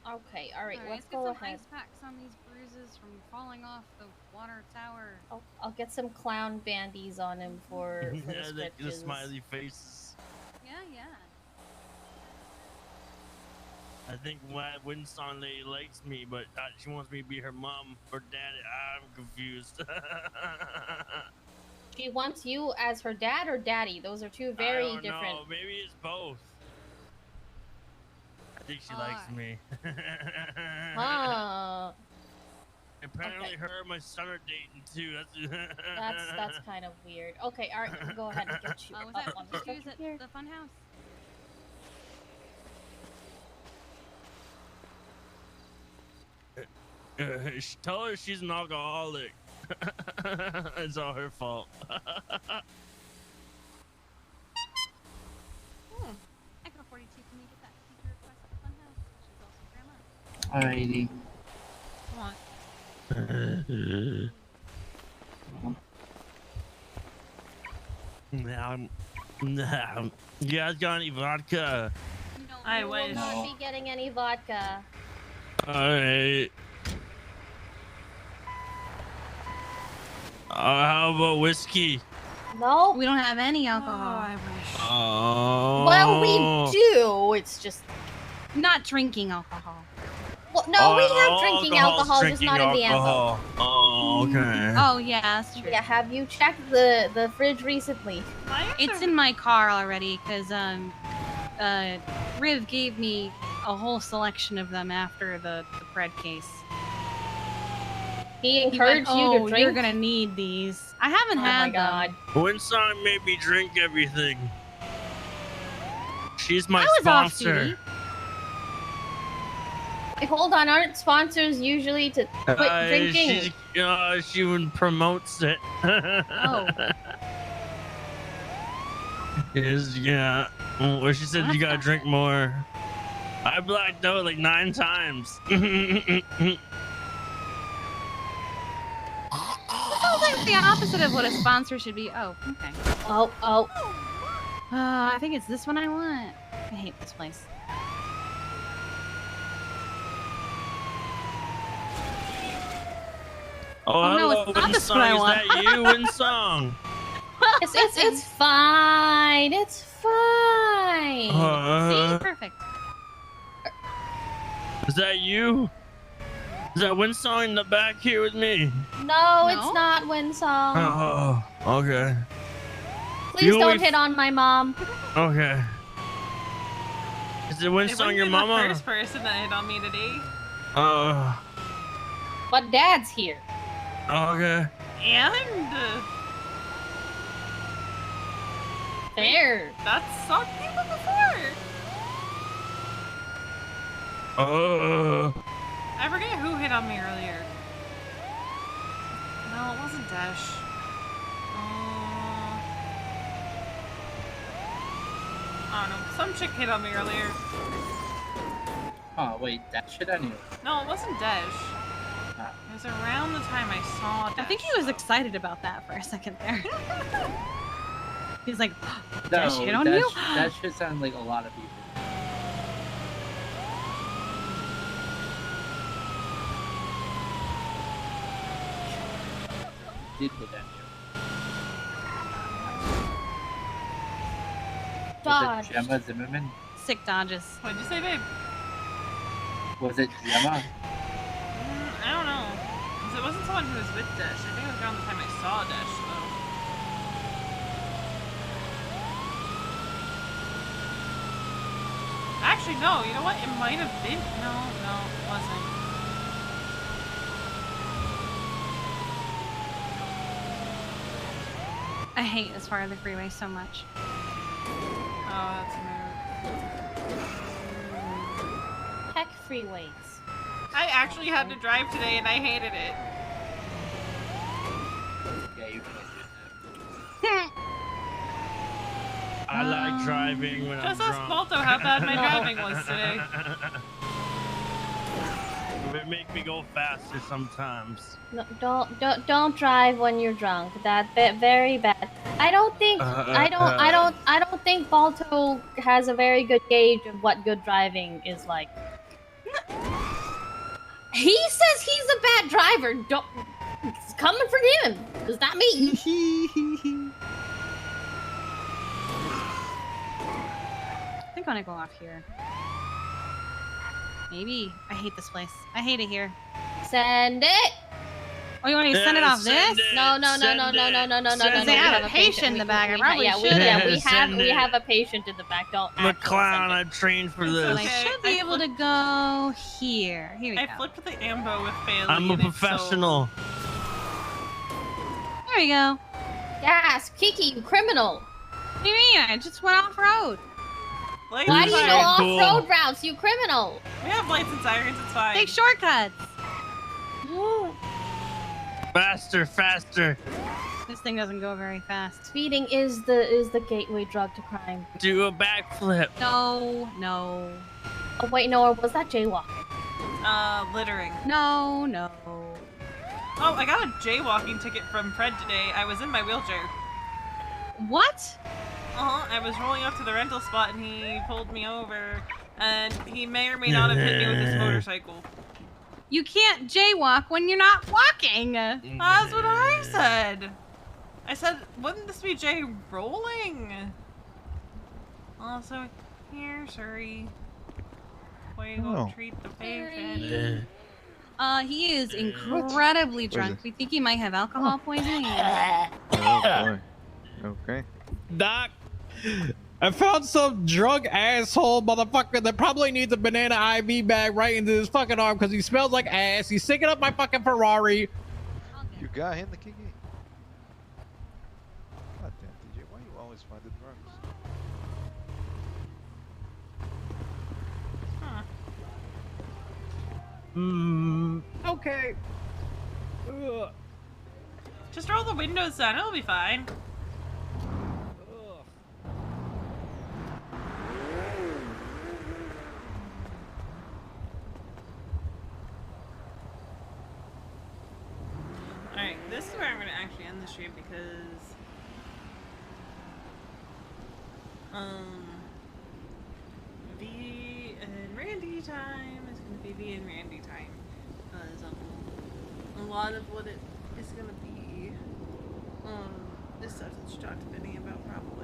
Okay, alright, let's
let's get
go
some
ahead.
ice packs on these bruises from falling off the water tower.
I'll get some clown bandies on him for the
Yeah, the
stretches.
smiley faces.
Yeah.
I think Winston lady likes me, but she wants me to be her mom or daddy. I'm confused.
She wants you as her dad or daddy. Those are two very
I don't
different.
know. Maybe it's both. I think she likes me.
Huh.
Apparently,
Okay.
her and my son are dating too.
That's kind of weird. Okay, all right, go ahead and get you
Was
up
that
on the
shoes
stretcher
at
here.
the fun house?
Tell her she's an alcoholic. It's all her fault.
Echo 42, can you get that speaker request at the fun house? She's also grandma.
Alrighty.
You guys got any vodka?
I
You will
wish.
not be getting any vodka.
Alright. How about whiskey?
No.
We don't have any
Oh,
alcohol.
I wish.
Oh.
Well, we do. It's just.
Not drinking alcohol.
Well, no, we have drinking alcohol, just not in the ammo.
Oh, okay.
Oh, yeah, that's true.
Yeah, have you checked the fridge recently?
It's in my car already, because, Riv gave me a whole selection of them after the bread case.
He
He's
encouraged
like,
you
"Oh,
to drink.
you're gonna need these. I haven't
Oh
had
my god.
Winsong made me drink everything. She's my
I was off
sponsor.
duty.
Hey, hold on, aren't sponsors usually to quit drinking?
She even promotes it.
Oh.
Yeah. Well, she said you gotta drink more. I blacked out like 9 times.
Sounds like the opposite of what a sponsor should be. Oh, okay.
Oh.
I think it's this one I want. I hate this place.
Oh,
no,
hello,
it's not this one I
Winsong. Is
want.
that you, Winsong?
It's fine. It's fine.
See? Perfect.
Is that you? Is that Winsong in the back here with me?
No, it's not Winsong.
Oh, okay.
Please
You
don't
always-
hit on my mom.
Okay. Is it
It
Winsong
wouldn't
your
be
mama?
the first person that hit on me today.
But Dad's here.
Okay.
And
Fair.
that sucked even before. I forget who hit on me earlier. No, it wasn't Dash. I don't know. Some chick hit on me earlier.
Oh, wait, that shit on you.
No, it wasn't Dash. It was around the time I saw Dash.
I think he was excited about that for a second there. He's like,
No,
Dash hit on you?
That shit sounds like a lot of people. Did hit on you.
Dodge.
Was it Gemma Zimmerman?
Sick dodges.
What'd you say, babe?
Was it Gemma?
I don't know. 'Cause it wasn't someone who was with Dash. I think it was around the time I saw Dash, though. Actually, no. You know what? It might have been. No, it wasn't.
I hate this part of the freeway so much.
Oh, that's weird.
Heck freeways.
I actually had to drive today, and I hated it.
Yeah, you can't do that.
I like driving when I'm
Just ask
drunk.
Balto how bad my driving was today.
It make me go faster sometimes.
No, don't drive when you're drunk. That's very bad. I don't think I don't think Balto has a very good gauge of what good driving is like. He says he's a bad driver. Don't. It's coming from him. It's not me.
I think I'm gonna go off here. Maybe. I hate this place. I hate it here.
Send it.
Oh, you want me to send it off this?
No.
They have a patient in the back. I probably should.
We have a patient in the back. Don't.
McClown, I trained for this.
I should be able to go here. Here we go.
I flipped the ambo with Bailey.
I'm a
and it
professional.
There we go.
Yes, Kiki, you criminal.
What do you mean? I just went off road.
Lights
Why
and
do you
sirens.
go off-road routes, you criminal?
We have lights and sirens. It's fine.
Take shortcuts.
Faster.
This thing doesn't go very fast.
Speeding is the gateway drug to crime.
Do a backflip.
No.
Oh wait, no, or was that jaywalking?
Littering.
No.
Oh, I got a jaywalking ticket from Fred today. I was in my wheelchair.
What?
I was rolling up to the rental spot and he pulled me over. And he may or may not have hit me with his motorcycle.
You can't jaywalk when you're not walking.
That's what I said. I said, wouldn't this be Jay rolling? Also, here, sorry. Way to go treat the patient.
He is incredibly drunk. We think he might have alcohol poisoning.
Oh boy. Okay.
Doc, I found some drunk asshole motherfucker that probably needs a banana IV bag right into his fucking arm because he smells like ass. He's sticking up my fucking Ferrari.
You got him, the Kiki? God damn, DJ, why you always find the drunks?
Okay.
Just roll the windows down, it'll be fine. Alright, this is where I'm going to actually end the stream because V and Randy time is going to be V and Randy time because a lot of what it is going to be this stuff that you talked to Benny about probably.